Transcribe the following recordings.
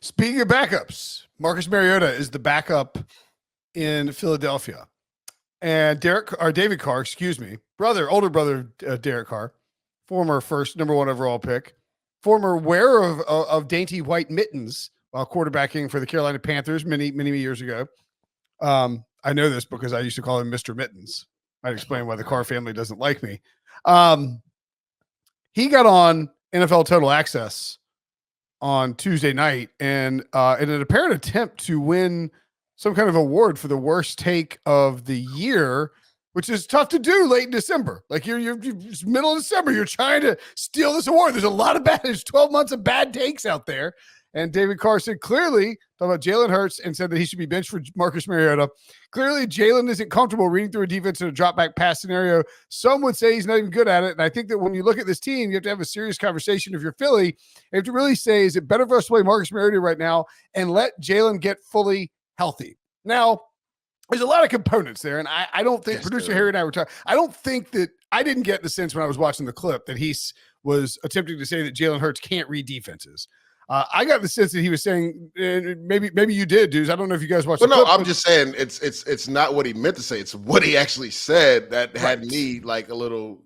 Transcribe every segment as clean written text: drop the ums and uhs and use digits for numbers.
Speaking of backups, Marcus Mariota is the backup in Philadelphia. And David Carr, older brother Derek Carr, former first number one overall pick, former wearer of dainty white mittens while quarterbacking for the Carolina Panthers many years ago. I know this because I used to call him Mr. Mittens. Might explain why the Carr family doesn't like me. He got on NFL Total Access on Tuesday night, and in an apparent attempt to win some kind of award for the worst take of the year, which is tough to do late in December. Like you're middle of December, you're trying to steal this award. There's 12 months of bad takes out there. And David Carr said clearly, talking about Jalen Hurts, and said that he should be benched for Marcus Mariota. Clearly, Jalen isn't comfortable reading through a defense in a drop back pass scenario. Some would say he's not even good at it. And I think that when you look at this team, you have to have a serious conversation. If you're Philly, you have to really say, is it better for us to play Marcus Mariota right now and let Jalen get fully healthy? Now, there's a lot of components there, and I don't think producer Harry and I were talking. I don't think that I didn't get the sense when I was watching the clip that he was attempting to say that Jalen Hurts can't read defenses. I got the sense that he was saying, maybe you did, dudes. I don't know if you guys watched. Well, no, I'm just saying it's not what he meant to say. It's what he actually said that had me like a little,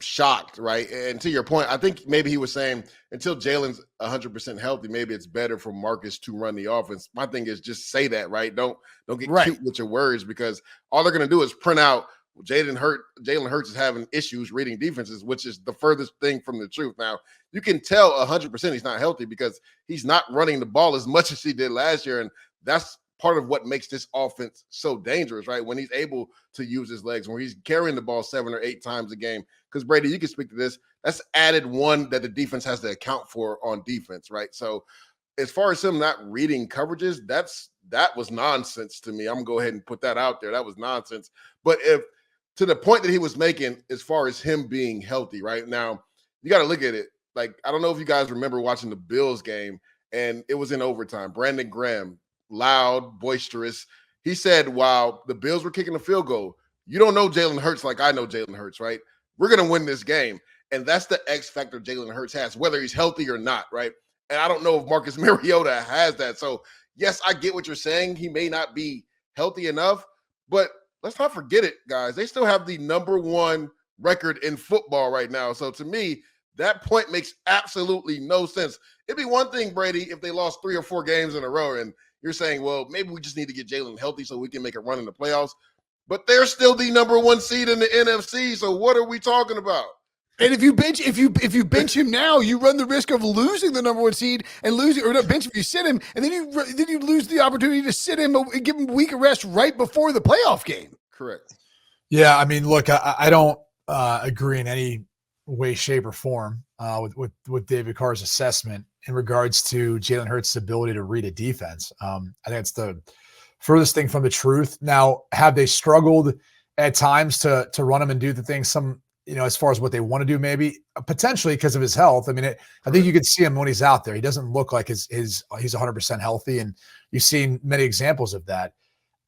shocked, right? And to your point, I think maybe he was saying until Jalen's 100% healthy, maybe it's better for Marcus to run the offense. My thing is just say that, right? Don't get cute with your words, because all they're going to do is print out Jalen Hurts is having issues reading defenses, which is the furthest thing from the truth. Now, you can tell 100% he's not healthy because he's not running the ball as much as he did last year, and that's part of what makes this offense so dangerous, right? When he's able to use his legs, when he's carrying the ball 7 or 8 times a game. Because, Brady, you can speak to this. That's added one that the defense has to account for on defense, right? So as far as him not reading coverages, that was nonsense to me. I'm going to go ahead and put that out there. That was nonsense. But if to the point that he was making as far as him being healthy right now, you got to look at it. Like, I don't know if you guys remember watching the Bills game, and it was in overtime. Brandon Graham, loud, boisterous. He said, while the Bills were kicking a field goal, you don't know Jalen Hurts like I know Jalen Hurts, right? We're going to win this game. And that's the X factor Jalen Hurts has, whether he's healthy or not, right? And I don't know if Marcus Mariota has that. So, yes, I get what you're saying. He may not be healthy enough, but let's not forget it, guys. They still have the #1 record in football right now. So, to me, that point makes absolutely no sense. It'd be one thing, Brady, if they lost 3 or 4 games in a row and you're saying, well, maybe we just need to get Jalen healthy so we can make a run in the playoffs. But they're still the #1 seed in the NFC. So what are we talking about? And if you bench him now, you run the risk of losing the #1 seed and losing, or not bench him, you sit him, and then you lose the opportunity to sit him and give him a week of rest right before the playoff game. Correct. Yeah, I mean, look, I don't agree in any way, shape, or form with David Carr's assessment in regards to Jalen Hurts' ability to read a defense. I think it's the furthest thing from the truth. Now, have they struggled at times to run him and do the things as far as what they want to do, maybe potentially because of his health. I mean, I think you can see him when he's out there. He doesn't look like he's 100% healthy, and you've seen many examples of that.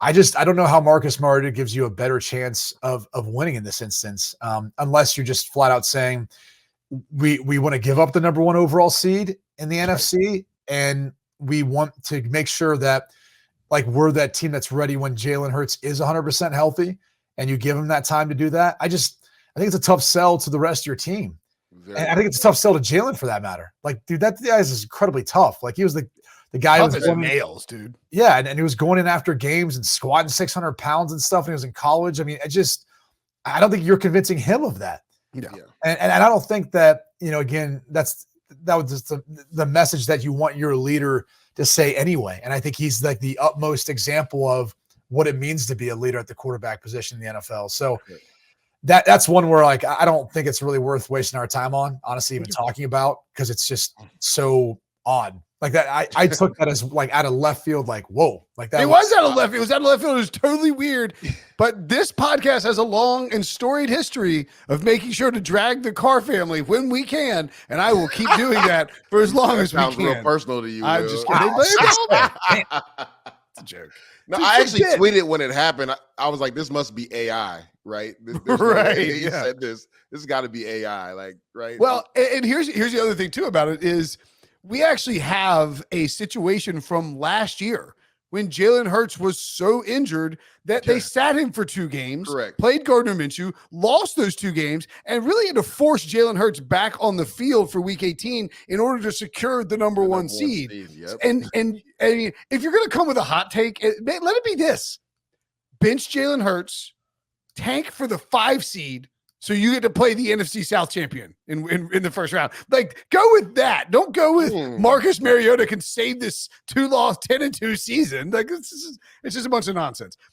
I don't know how Marcus Mariota gives you a better chance of winning in this instance, unless you're just flat out saying we want to give up the #1 overall seed in the NFC, and we want to make sure that like we're that team that's ready when Jalen Hurts is 100% healthy, and you give him that time to do that. I think it's a tough sell to the rest of your team. And I think it's a tough sell to Jalen for that matter. Like, dude, that guy is incredibly tough. Like, he was the guy who was going nails, dude. Yeah, and he was going in after games and squatting 600 pounds and stuff, and he was in college. I mean, I don't think you're convincing him of that. Yeah. And I don't think that, again, that was just the message that you want your leader to say anyway. And I think he's like the utmost example of what it means to be a leader at the quarterback position in the NFL. So that's one where like I don't think it's really worth wasting our time on, honestly, even talking about, because it's just so odd. Like that, I took that as like out of left field, like, whoa. Like that. It was out of left field. It was out of left field. It was totally weird. But this podcast has a long and storied history of making sure to drag the Carr family when we can, and I will keep doing that for as long as we can. Sounds real personal to you. I'm just kidding. It's a joke. No, I actually tweeted when it happened. I was like, "This must be AI, right?" Right. He said this. This has got to be AI, like, right? Well, and here's the other thing too about it is we actually have a situation from last year when Jalen Hurts was so injured that they sat him for 2 games, Correct. Played Gardner Minshew, lost those 2 games, and really had to force Jalen Hurts back on the field for week 18 in order to secure the number one seed. Yep. And if you're going to come with a hot take, let it be this. Bench Jalen Hurts, tank for the 5 seed, so you get to play the NFC South champion in the first round. Like, go with that. Don't go with Marcus Mariota can save this 2-loss 10-2 season. Like, it's just a bunch of nonsense.